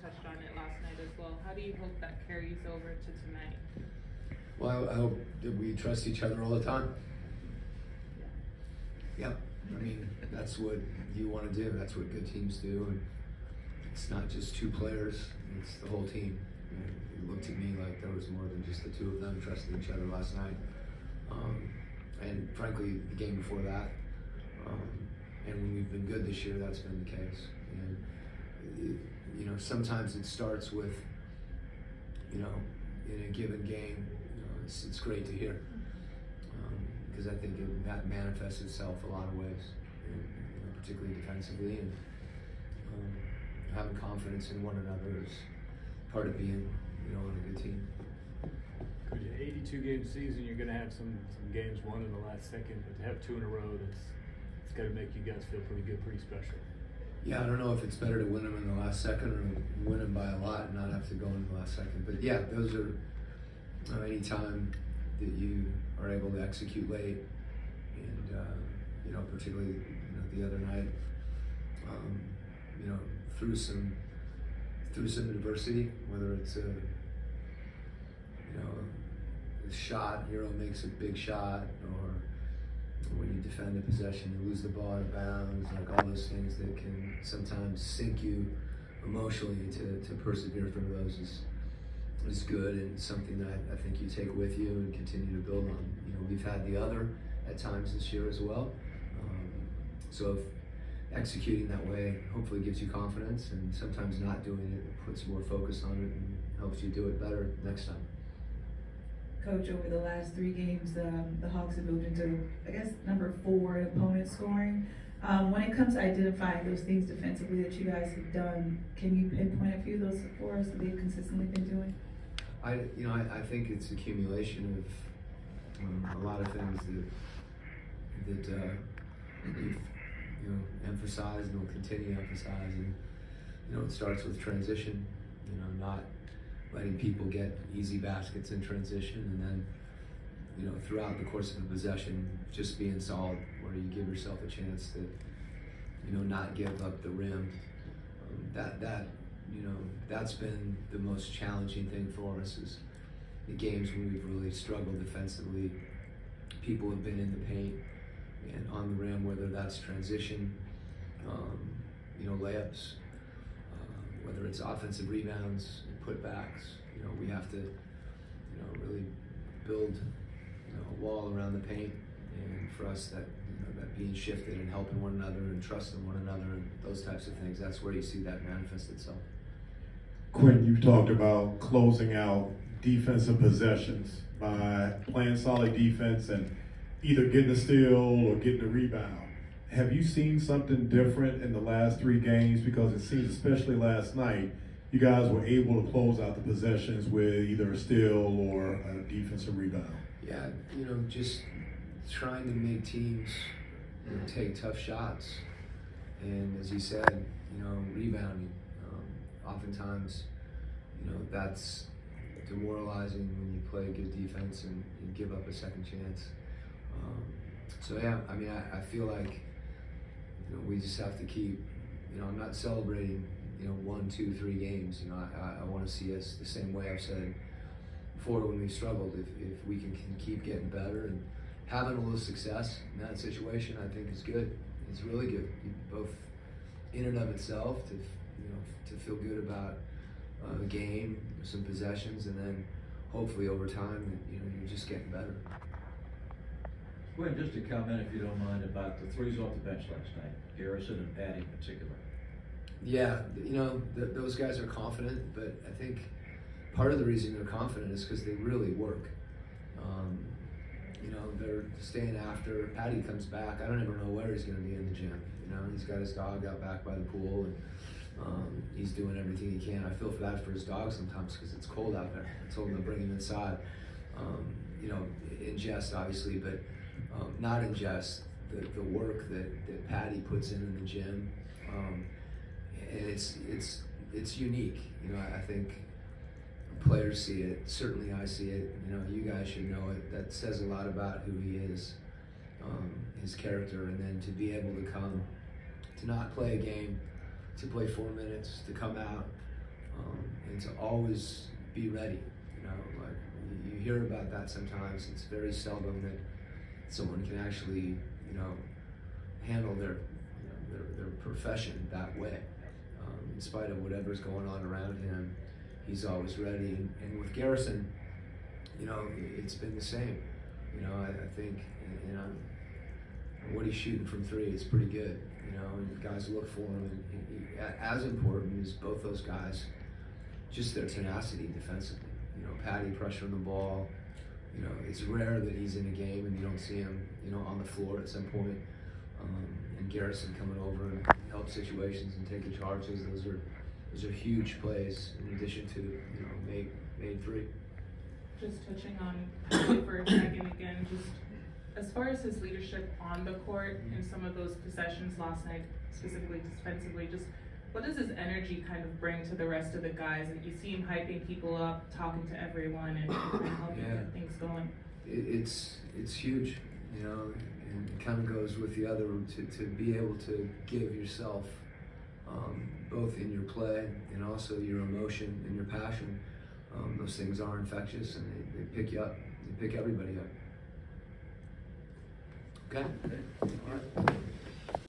touched on it last night as well. How do you hope that carries over to tonight? Well, I hope that we trust each other all the time. Yeah, I mean, that's what you want to do. That's what good teams do. And it's not just two players, it's the whole team. It looked to me like there was more than just the two of them trusting each other last night. And frankly, the game before that. And when we've been good this year, that's been the case. And, you know, sometimes it starts with, you know, in a given game, you know, it's great to hear. Because I think that manifests itself a lot of ways, and, you know, particularly defensively. And having confidence in one another is part of being, you know, on a good team. Could you 82-game season, you're going to have some games won in the last second, but to have two in a row, it's got to make you guys feel pretty good, pretty special. Yeah, I don't know if it's better to win them in the last second or win them by a lot and not have to go in the last second. But yeah, those are any time that you are able to execute late, and you know, particularly, you know, the other night, you know, through some adversity, whether it's a shot, hero makes a big shot, or when you defend a possession, you lose the ball out of bounds, like all those things that can sometimes sink you emotionally, to persevere through those is good, and something that I think you take with you and continue to build on. You know, we've had the other at times this year as well. So if executing that way hopefully gives you confidence, and sometimes not doing it puts more focus on it and helps you do it better next time. Coach, over the last 3 games, the Hawks have moved into, I guess, number 4 in opponent scoring. When it comes to identifying those things defensively that you guys have done, can you pinpoint a few of those for us that they've consistently been doing? I think it's accumulation of a lot of things that we've, you know, emphasized and will continue to emphasize. And, you know, it starts with transition. You know, not letting people get easy baskets in transition, and then, you know, throughout the course of a possession, just being solid, where you give yourself a chance to, you know, not give up the rim. You know, that's been the most challenging thing for us, is the games when we've really struggled defensively. People have been in the paint and on the rim, whether that's transition, you know, layups, whether it's offensive rebounds, putbacks. You know, we have to, you know, really build, you know, a wall around the paint, and for us, that, you know, that being shifted and helping one another and trusting one another and those types of things, that's where you see that manifest itself. Quin, you talked about closing out defensive possessions by playing solid defense and either getting a steal or getting a rebound. Have you seen something different in the last 3 games? Because it seems, especially last night, you guys were able to close out the possessions with either a steal or a defensive rebound. Yeah, you know, just trying to make teams, you know, take tough shots. And as you said, you know, rebounding. Oftentimes, you know, that's demoralizing when you play good defense and you give up a second chance. So yeah, I mean, I feel like, you know, we just have to keep, you know, I'm not celebrating, you know, 1, 2, 3 games. You know, I want to see us the same way I've said before when we've struggled. If we can keep getting better, and having a little success in that situation, I think is good. It's really good, both in and of itself, to, you know, to feel good about the game, some possessions, and then hopefully over time, you know, you're just getting better. Quin, just a comment, if you don't mind, about the 3s off the bench last night, Garrison and Patty in particular. Yeah, you know, those guys are confident, but I think part of the reason they're confident is because they really work. You know, they're staying after. Patty comes back. I don't ever know where he's going to be in the gym. You know, he's got his dog out back by the pool, and he's doing everything he can. I feel bad for his dog sometimes because it's cold out there. I told him to bring him inside. You know, in jest, obviously, but not in jest. The work that Patty puts in the gym, and it's unique. You know, I think players see it. Certainly, I see it. You know, you guys should know it. That says a lot about who he is, his character, and then to be able to come, to not play a game, to play 4 minutes, to come out, and to always be ready. You know, like you hear about that sometimes. It's very seldom that someone can actually, you know, handle their profession that way. In spite of whatever's going on around him, he's always ready. And with Garrison, you know, it's been the same. You know, I think, you know, what he's shooting from three is pretty good. You know, and guys look for him. And as important as both those guys, just their tenacity defensively. You know, Patty pressuring the ball. You know, it's rare that he's in a game and you don't see him, you know, on the floor at some point. And Garrison coming over and help situations and taking charges. Those are huge plays in addition to, you know, made three. Just touching on Patty for a second again, just as far as his leadership on the court in some of those possessions last night, specifically defensively, just what does his energy kind of bring to the rest of the guys? And you see him hyping people up, talking to everyone, and helping get things going. It's huge, you know, and it kind of goes with the other to be able to give yourself, both in your play and also your emotion and your passion. Those things are infectious, and they pick you up. They pick everybody up. Okay? All right.